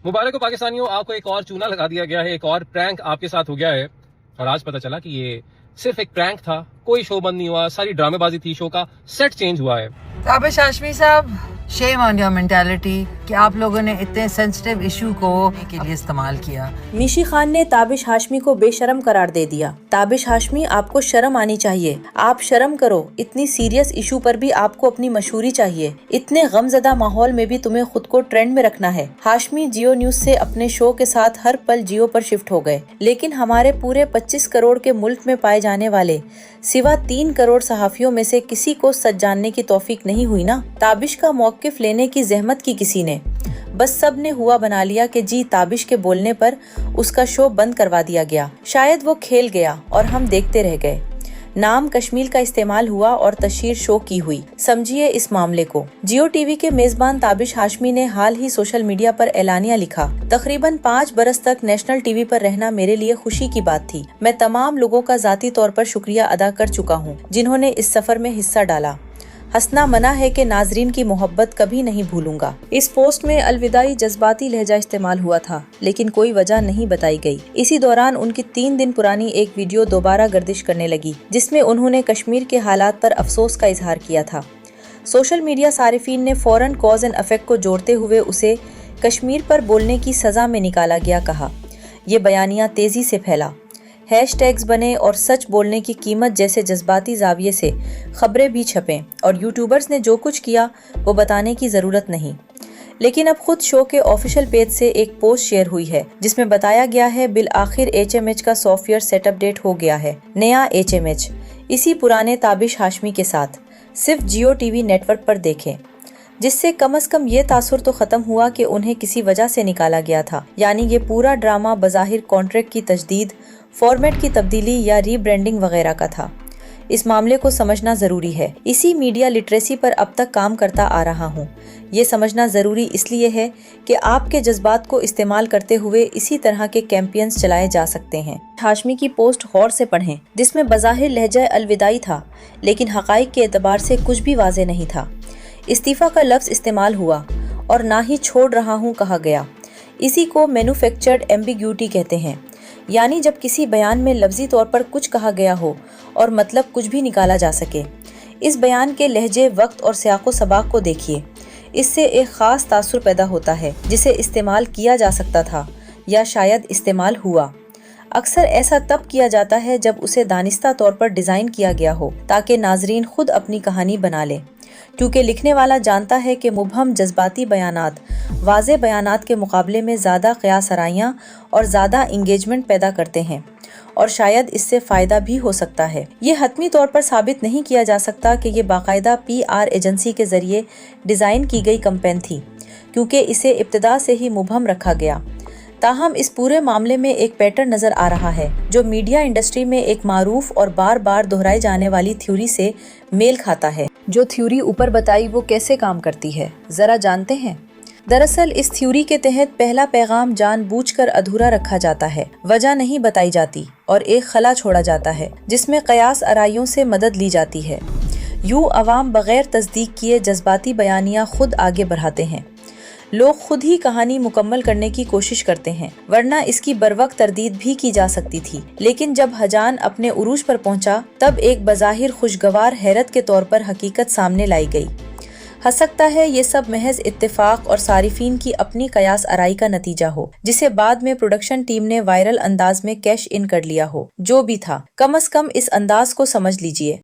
मुबारक हो पाकिस्तानियों, आपको एक और चूना लगा दिया गया है, एक और प्रैंक आपके साथ हो गया है। और आज पता चला कि ये सिर्फ एक प्रैंक था, कोई शो बंद नहीं हुआ, सारी ड्रामेबाजी थी, शो का सेट चेंज हुआ है। ताबिश हाशमी साहब, शेम ऑन योर मेंटालिटी कि आप लोगों ने इतने सेंसिटिव इशू को के लिए इस्तेमाल किया। मीशी खान ने ताबिश हाशमी को बेशरम करार दे दिया। ताबिश हाशमी, आपको शर्म आनी चाहिए, आप शर्म करो। इतनी सीरियस इशू पर भी आपको अपनी मशहूरी चाहिए। इतने गमजदा माहौल में भी तुम्हें खुद को ट्रेंड में रखना है। हाशमी जियो न्यूज से अपने शो के साथ हर पल जियो पर शिफ्ट हो गए, लेकिन हमारे पूरे 25 करोड़ के मुल्क में पाए जाने वाले सिवा 3 करोड़ सहाफियों में से किसी को सच जानने की तौफीक नहीं हुई ना। ताबिश का मौकिफ लेने की जहमत की किसी ने, बस सब ने हुआ बना लिया कि जी ताबिश के बोलने पर उसका शो बंद करवा दिया गया। शायद वो खेल गया और हम देखते रह गए। नाम कश्मीर का इस्तेमाल हुआ और तशहीर शो की हुई। समझिए इस मामले को। जियो टीवी के मेजबान ताबिश हाशमी ने हाल ही सोशल मीडिया पर एलानिया लिखा, तकरीबन 5 बरस तक नेशनल टीवी पर रहना मेरे लिए खुशी की बात थी। मैं तमाम लोगों का जाती तौर पर शुक्रिया अदा कर चुका हूँ जिन्होंने इस सफर में हिस्सा डाला। हंसना मना है कि नाजरीन की मोहब्बत कभी नहीं भूलूंगा। इस पोस्ट में अलविदाई जज्बाती लहजा इस्तेमाल हुआ था, लेकिन कोई वजह नहीं बताई गई। इसी दौरान उनकी 3 दिन पुरानी एक वीडियो दोबारा गर्दिश करने लगी, जिसमें उन्होंने कश्मीर के हालात पर अफसोस का इजहार किया था। सोशल मीडिया सारिफीन ने फौरन कॉज एंड इफेक्ट को जोड़ते हुए उसे कश्मीर पर बोलने की सजा में निकाला गया कहा। ये बयानिया तेजी से फैला, हैशटैग्स बने और सच बोलने की कीमत जैसे जज्बाती जाविये से खबरें भी छपें, और यूट्यूबर्स ने जो कुछ किया वो बताने की ज़रूरत नहीं। लेकिन अब खुद शो के ऑफिशियल पेज से एक पोस्ट शेयर हुई है जिसमें बताया गया है बिल आखिर HMH का सॉफ्टवेयर सेट अपडेट हो गया है। नया HMH इसी पुराने ताबिश हाशमी के साथ सिर्फ जियो टीवी नेटवर्क पर देखें, जिससे कम से कम ये तासुर तो खत्म हुआ कि उन्हें किसी वजह से निकाला गया था। यानी ये पूरा ड्रामा बज़ाहिर कॉन्ट्रैक्ट की तजदीद, फॉर्मेट की तब्दीली या रीब्रांडिंग वगैरह का था। इस मामले को समझना ज़रूरी है। इसी मीडिया लिटरेसी पर अब तक काम करता आ रहा हूँ। ये समझना ज़रूरी इसलिए है कि आपके जज्बात को इस्तेमाल करते हुए इसी तरह के कैंपेन्स चलाए जा सकते हैं। हाशमी की पोस्ट गौर से पढ़ें, जिसमें बज़ाहिर लहजा अलविदाई था, लेकिन हक़ाइक़ के एतबार से कुछ भी वाज़े नहीं था। इस्तीफ़ा का लफ्ज़ इस्तेमाल हुआ और ना ही छोड़ रहा हूँ कहा गया। इसी को मैन्युफैक्चर्ड एम्बिग्यूटी कहते हैं, यानी जब किसी बयान में लफ्ज़ी तौर पर कुछ कहा गया हो और मतलब कुछ भी निकाला जा सके। इस बयान के लहजे, वक्त और सियाक़ो सबाक़ को देखिए। इससे एक ख़ास तासुर पैदा होता है जिसे इस्तेमाल किया जा सकता था या शायद इस्तेमाल हुआ। अक्सर ऐसा तब किया जाता है जब उसे दानिस्ता तौर पर डिज़ाइन किया गया हो ताकि नाजरीन खुद अपनी कहानी बना लें, क्योंकि लिखने वाला जानता है कि मुबहम जज्बाती बयानात वाज़े बयानात के मुकाबले में ज़्यादा क़यास आराइयाँ और ज़्यादा इंगेजमेंट पैदा करते हैं, और शायद इससे फ़ायदा भी हो सकता है। ये हतमी तौर पर साबित नहीं किया जा सकता कि ये बाकायदा PR एजेंसी के ज़रिए डिज़ाइन की गई कैंपेन थी, क्योंकि इसे इब्तिदा से ही मुबहम रखा गया। ताहम इस पूरे मामले में एक पैटर्न नज़र आ रहा है जो मीडिया इंडस्ट्री में एक मारूफ और बार बार दोहराई जाने वाली थ्योरी से मेल खाता है। जो थ्योरी ऊपर बताई वो कैसे काम करती है, ज़रा जानते हैं। दरअसल इस थ्योरी के तहत पहला पैगाम जानबूझकर अधूरा रखा जाता है, वजह नहीं बताई जाती और एक खला छोड़ा जाता है जिसमें क़यास आराइयों से मदद ली जाती है। यूँ अवाम बग़ैर तस्दीक किए जज्बाती बयानियाँ खुद आगे बढ़ाते हैं। लोग खुद ही कहानी मुकम्मल करने की कोशिश करते हैं, वरना इसकी बरवक्त तरदीद भी की जा सकती थी। लेकिन जब हजान अपने उरूज पर पहुंचा, तब एक बज़ाहिर खुशगवार हैरत के तौर पर हकीकत सामने लाई गई। हो सकता है ये सब महज इत्तेफाक और सारिफीन की अपनी कयास आराई का नतीजा हो, जिसे बाद में प्रोडक्शन टीम ने वायरल अंदाज में कैश इन कर लिया हो। जो भी था, कम अज कम इस अंदाज को समझ लीजिए।